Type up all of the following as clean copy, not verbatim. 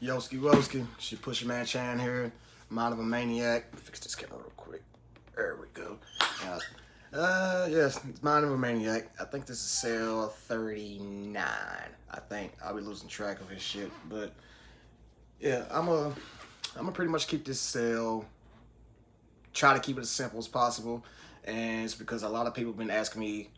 Yoski Woski, she push your man Chan here. Mind of a Maniac. Fix this camera real quick. There we go. Yes, it's Mind of a Maniac. I think this is cell 39. I think I'll be losing track of his shit, but yeah, I'm gonna pretty much keep this cell. Try to keep it as simple as possible, and it's because a lot of people have been asking me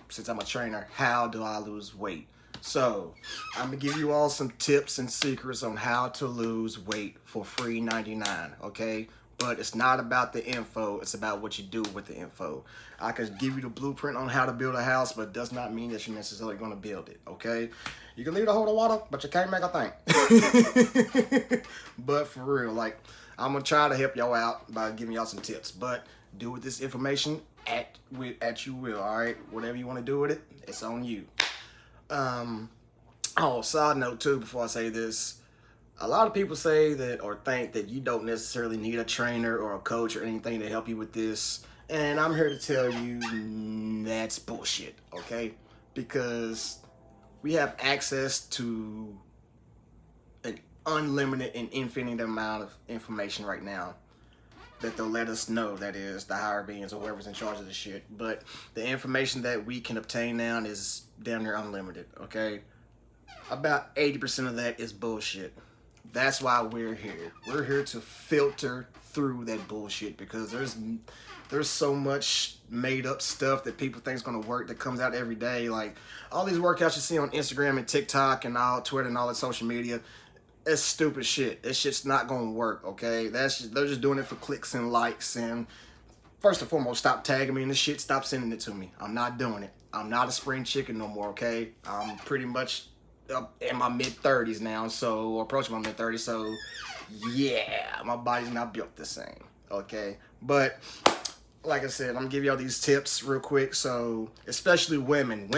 since I'm a trainer, how do I lose weight? So I'm gonna give you all some tips and secrets on how to lose weight for free 99, okay? But it's not about the info, it's about what you do with the info. I could give you the blueprint on how to build a house, but it does not mean that you're necessarily gonna build it, okay? You can leave the hole of water, but you can't make a thing. But for real, like, I'm gonna try to help y'all out by giving y'all some tips, but do with this information at you will, all right? Whatever you want to do with it, it's on you. Side note too, before I say this, a lot of people say that or think that you don't necessarily need a trainer or a coach or anything to help you with this, and I'm here to tell you that's bullshit, okay? Because we have access to an unlimited and infinite amount of information right now that they'll let us know, that is, the higher beings or whoever's in charge of the shit. But the information that we can obtain now is damn near unlimited, okay? About 80% of that is bullshit. That's why we're here. We're here to filter through that bullshit because there's so much made up stuff that people think is gonna work that comes out every day. Like all these workouts you see on Instagram and TikTok and all Twitter and all that social media, it's stupid shit. That shit's not gonna work, okay? They're just doing it for clicks and likes. And first and foremost, stop tagging me in the shit. Stop sending it to me. I'm not doing it. I'm not a spring chicken no more, okay? I'm pretty much up in my mid-30s now, so approaching my mid-30s. So yeah, my body's not built the same, okay? But like I said, I'm gonna give y'all these tips real quick. So especially women,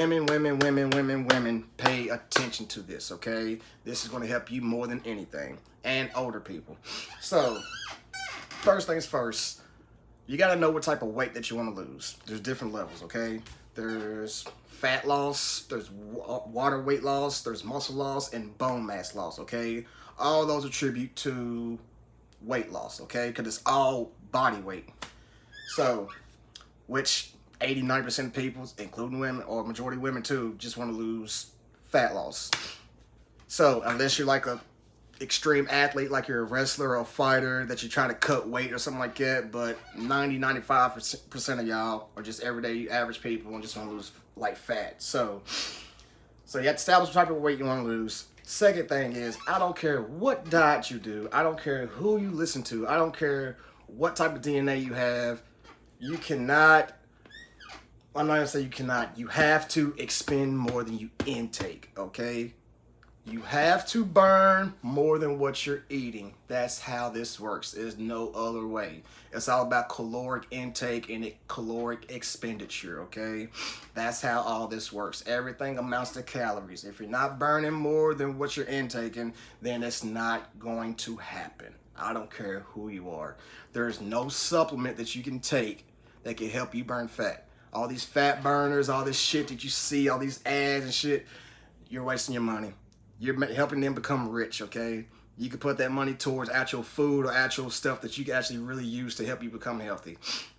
pay attention to this, okay? This is gonna help you more than anything, and older people. So first things first, you gotta know what type of weight that you wanna lose. There's different levels, okay? There's fat loss, there's water weight loss, there's muscle loss, and bone mass loss, okay? All those attribute to weight loss, okay? Because it's all body weight. So, which 80-90% of people, including women, or majority of women too, just want to lose fat loss. So, unless you're like a extreme athlete, like you're a wrestler or a fighter, that you're trying to cut weight or something like that, but 90-95% of y'all are just everyday average people and just want to lose like fat. So you have to establish what type of weight you want to lose. Second thing is, I don't care what diet you do, I don't care who you listen to, I don't care what type of DNA you have. You cannot, I'm not gonna say you cannot, you have to expend more than you intake, okay? You have to burn more than what you're eating. That's how this works. There's no other way. It's all about caloric intake and caloric expenditure, okay? That's how all this works. Everything amounts to calories. If you're not burning more than what you're intaking, then it's not going to happen. I don't care who you are. There's no supplement that you can take that can help you burn fat. All these fat burners, all this shit that you see, all these ads and shit, you're wasting your money. You're helping them become rich, okay? You can put that money towards actual food or actual stuff that you can actually really use to help you become healthy.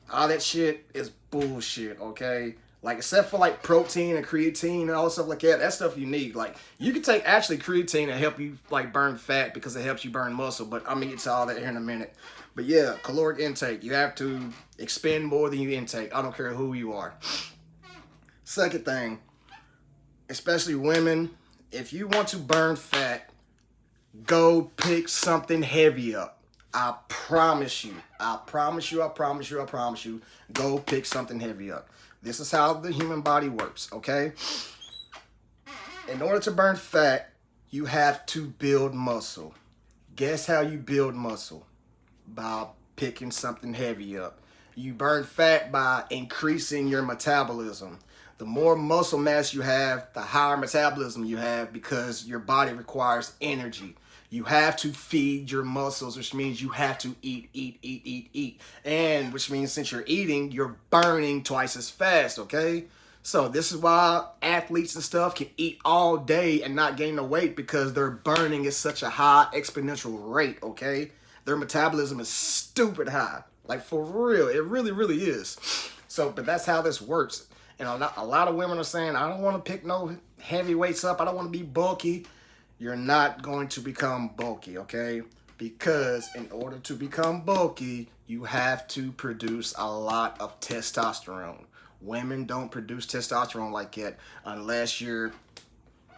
All that shit is bullshit, okay? Like, except for like protein and creatine and all stuff like that, that stuff you need. Like, you can take actually creatine and help you like burn fat because it helps you burn muscle, but I'm gonna get to all that here in a minute. But yeah, caloric intake, you have to expend more than you intake. I don't care who you are. Second thing, especially women, if you want to burn fat, go pick something heavy up. I promise you, go pick something heavy up. This is how the human body works, okay? In order to burn fat, you have to build muscle. Guess how you build muscle? By picking something heavy up. You burn fat by increasing your metabolism. The more muscle mass you have, the higher metabolism you have because your body requires energy. You have to feed your muscles, which means you have to eat. And which means since you're eating, you're burning twice as fast, okay? So this is why athletes and stuff can eat all day and not gain the weight, because they're burning at such a high exponential rate, okay? Their metabolism is stupid high. Like, for real, it really, really is. So, but that's how this works. And a lot of women are saying, I don't want to pick no heavy weights up. I don't want to be bulky. You're not going to become bulky, okay? Because in order to become bulky, you have to produce a lot of testosterone. Women don't produce testosterone like that unless you're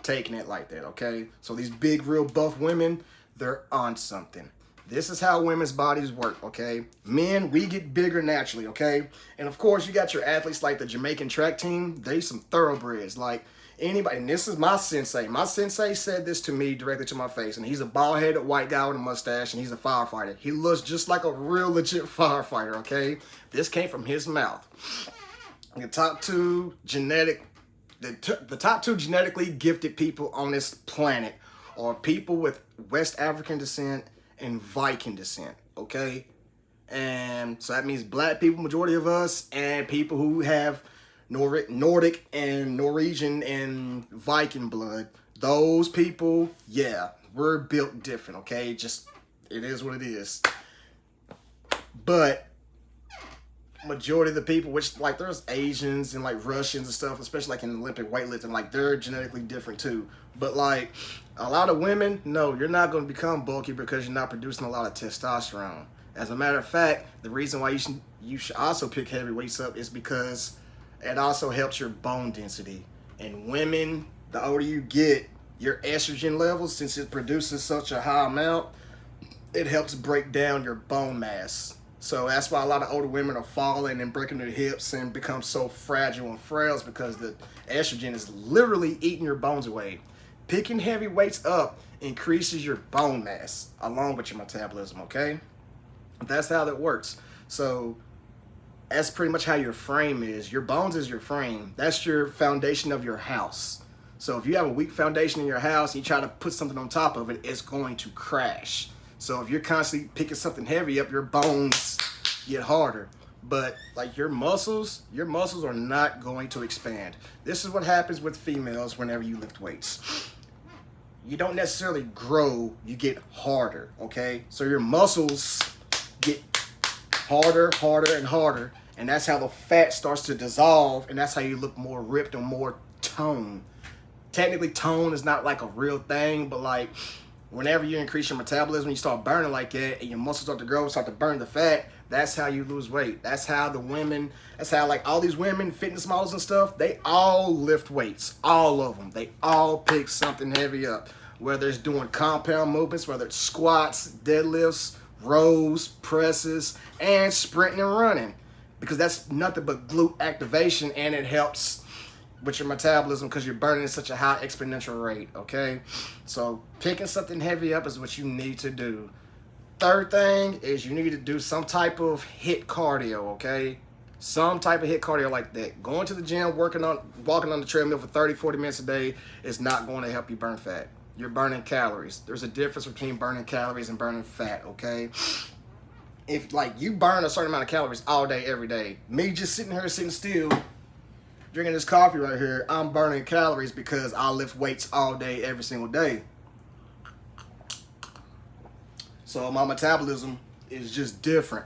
taking it like that, okay? So these big, real buff women, they're on something. This is how women's bodies work, okay? Men, we get bigger naturally, okay? And of course, you got your athletes like the Jamaican track team. They some thoroughbreds. Like anybody, and this is my sensei. My sensei said this to me directly to my face, and he's a bald-headed white guy with a mustache, and he's a firefighter. He looks just like a real legit firefighter, okay? This came from his mouth. The top two genetically gifted people on this planet are people with West African descent and Viking descent, okay? And so that means black people, majority of us, and people who have Nordic and Norwegian and Viking blood. Those people, yeah, we're built different, okay? Just, it is what it is. But majority of the people, which like there's Asians and like Russians and stuff, especially like in Olympic weightlifting, like they're genetically different too. But like a lot of women, no, you're not going to become bulky because you're not producing a lot of testosterone. As a matter of fact, the reason why you should also pick heavy weights up is because it also helps your bone density. And women, the older you get, your estrogen levels, since it produces such a high amount, it helps break down your bone mass. So that's why a lot of older women are falling and breaking their hips and become so fragile and frail, because the estrogen is literally eating your bones away. Picking heavy weights up increases your bone mass along with your metabolism, okay? That's how that works. So that's pretty much how your frame is. Your bones is your frame. That's your foundation of your house. So if you have a weak foundation in your house and you try to put something on top of it, it's going to crash. So if you're constantly picking something heavy up, your bones get harder. But like your muscles are not going to expand. This is what happens with females whenever you lift weights. You don't necessarily grow, you get harder, okay? So your muscles get harder, and harder, and that's how the fat starts to dissolve, and that's how you look more ripped and more toned. Technically, tone is not like a real thing, but like whenever you increase your metabolism, you start burning like that, and your muscles start to grow, start to burn the fat, that's how you lose weight. That's how the women, that's how like all these women, fitness models and stuff, they all lift weights. All of them. They all pick something heavy up. Whether it's doing compound movements, whether it's squats, deadlifts, rows, presses, and sprinting and running. Because that's nothing but glute activation, and it helps with your metabolism because you're burning at such a high exponential rate, okay? So picking something heavy up is what you need to do. Third thing is you need to do some type of HIIT cardio, okay? Some type of HIIT cardio like that. Going to the gym, walking on the treadmill for 30, 40 minutes a day is not going to help you burn fat. You're burning calories. There's a difference between burning calories and burning fat, okay? If like you burn a certain amount of calories all day, every day, me just sitting here, sitting still, drinking this coffee right here, I'm burning calories because I lift weights all day, every single day. So my metabolism is just different.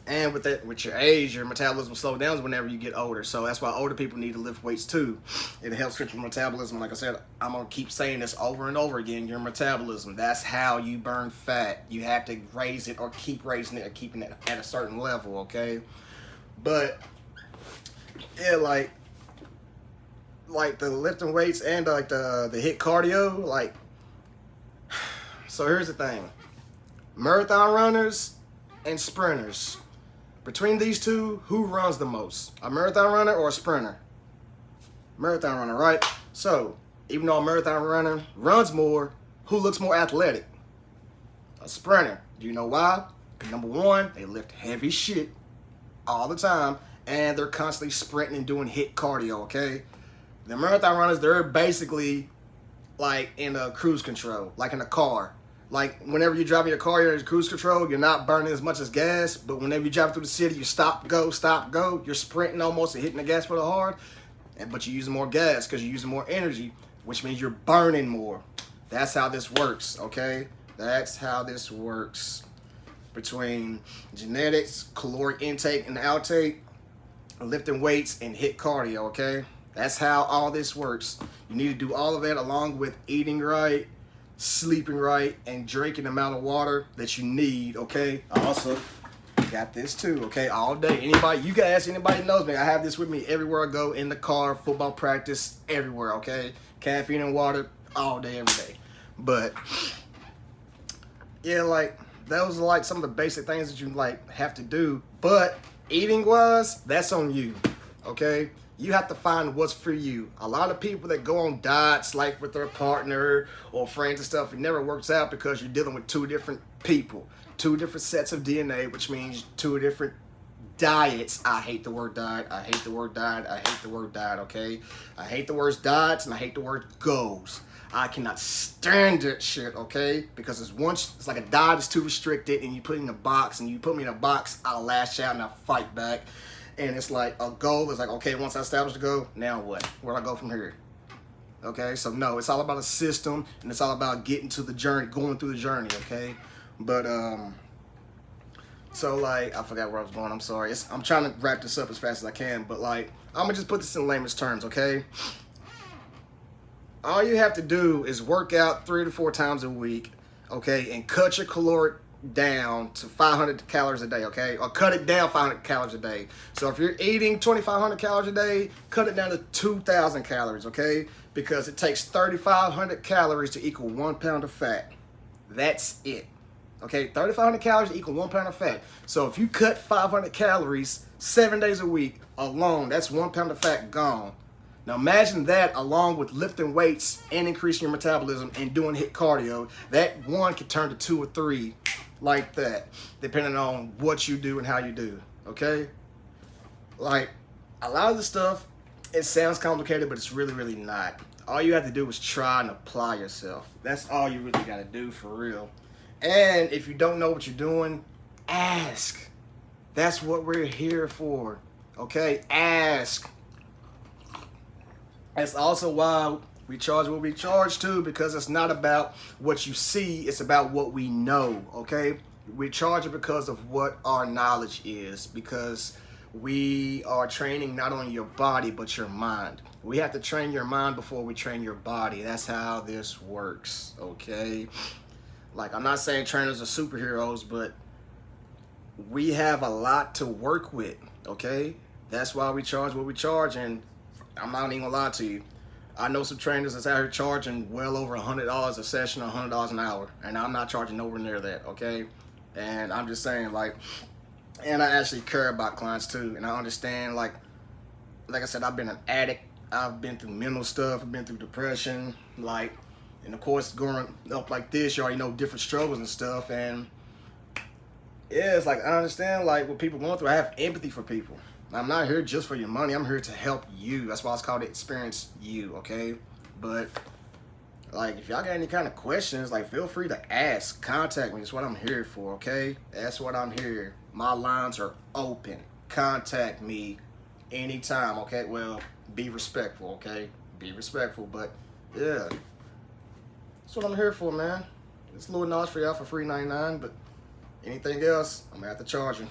And with your age, your metabolism slows down whenever you get older. So that's why older people need to lift weights too. It helps with your metabolism. Like I said, I'm going to keep saying this over and over again. Your metabolism, that's how you burn fat. You have to raise it or keep raising it or keeping it at a certain level, okay? But yeah, like the lifting weights and like the HIIT cardio, like, so here's the thing. Marathon runners and sprinters. Between these two, who runs the most? A marathon runner or a sprinter? Marathon runner, right? So, even though a marathon runner runs more, who looks more athletic? A sprinter. Do you know why? Number one, they lift heavy shit all the time, and they're constantly sprinting and doing HIIT cardio, okay? The marathon runners, they're basically like in a cruise control, like in a car. Like, whenever you're driving your car, you're in cruise control, you're not burning as much as gas. But whenever you drive through the city, you stop, go, stop, go. You're sprinting almost and hitting the gas pedal hard. But you're using more gas because you're using more energy, which means you're burning more. That's how this works, okay? That's how this works. Between genetics, caloric intake and outtake, lifting weights, and HIIT cardio, okay? That's how all this works. You need to do all of that along with eating right, sleeping right, and drinking the amount of water that you need, okay? Also, got this too, okay? All day. Anybody, you can ask anybody who knows me. I have this with me everywhere I go, in the car, football practice, everywhere, okay? Caffeine and water all day, every day. But yeah, like, those are like some of the basic things that you like have to do. But eating wise, that's on you, okay? You have to find what's for you. A lot of people that go on diets, like with their partner or friends and stuff, it never works out because you're dealing with two different people, two different sets of DNA, which means two different diets. I hate the word diet. I hate the word diet. I hate the word diet, okay? I hate the words diets and I hate the word goals. I cannot stand that shit, okay? Because it's like a diet is too restricted and you put it in a box, and you put me in a box, I'll lash out and I'll fight back. And it's like a goal is like, okay, once I establish the goal, now what? Where do I go from here? Okay, so no, it's all about a system, and it's all about getting to the journey, going through the journey, okay? But, so like, I forgot where I was going, I'm sorry. I'm trying to wrap this up as fast as I can, but like, I'm gonna just put this in layman's terms, okay? All you have to do is work out 3 to 4 times a week, okay? And cut your caloric down to 500 calories a day, okay? Or cut it down 500 calories a day. So if you're eating 2,500 calories a day, cut it down to 2,000 calories, okay? Because it takes 3,500 calories to equal 1 pound of fat. That's it, okay? 3,500 calories equal 1 pound of fat. So if you cut 500 calories 7 days a week alone, that's 1 pound of fat gone. Now imagine that along with lifting weights and increasing your metabolism and doing HIIT cardio, that one could turn to 2 or 3 like that, depending on what you do and how you do, okay? Like, a lot of the stuff, it sounds complicated, but it's really, really not. All you have to do is try and apply yourself. That's all you really got to do for real. And if you don't know what you're doing, ask. That's what we're here for, okay? Ask. That's also why we charge what we charge too, because it's not about what you see, it's about what we know, okay? We charge it because of what our knowledge is, because we are training not only your body, but your mind. We have to train your mind before we train your body. That's how this works, okay? Like, I'm not saying trainers are superheroes, but we have a lot to work with, okay? That's why we charge what we charge, and I'm not even gonna lie to you. I know some trainers that's out here charging well over $100 a session or $100 an hour, and I'm not charging nowhere near that, okay? And I'm just saying, like, and I actually care about clients too, and I understand, like I said, I've been an addict. I've been through mental stuff. I've been through depression, like, and of course, growing up like this, you already know different struggles and stuff, and yeah, it's like, I understand, like, what people going through. I have empathy for people. I'm not here just for your money. I'm here to help you. That's why it's called Experience You, okay? But, like, if y'all got any kind of questions, like, feel free to ask. Contact me. That's what I'm here for, okay? That's what I'm here. My lines are open. Contact me anytime, okay? Well, be respectful, okay? Be respectful, but, yeah. That's what I'm here for, man. It's a little knowledge for y'all for free $99, but anything else, I'm going to have to charge you.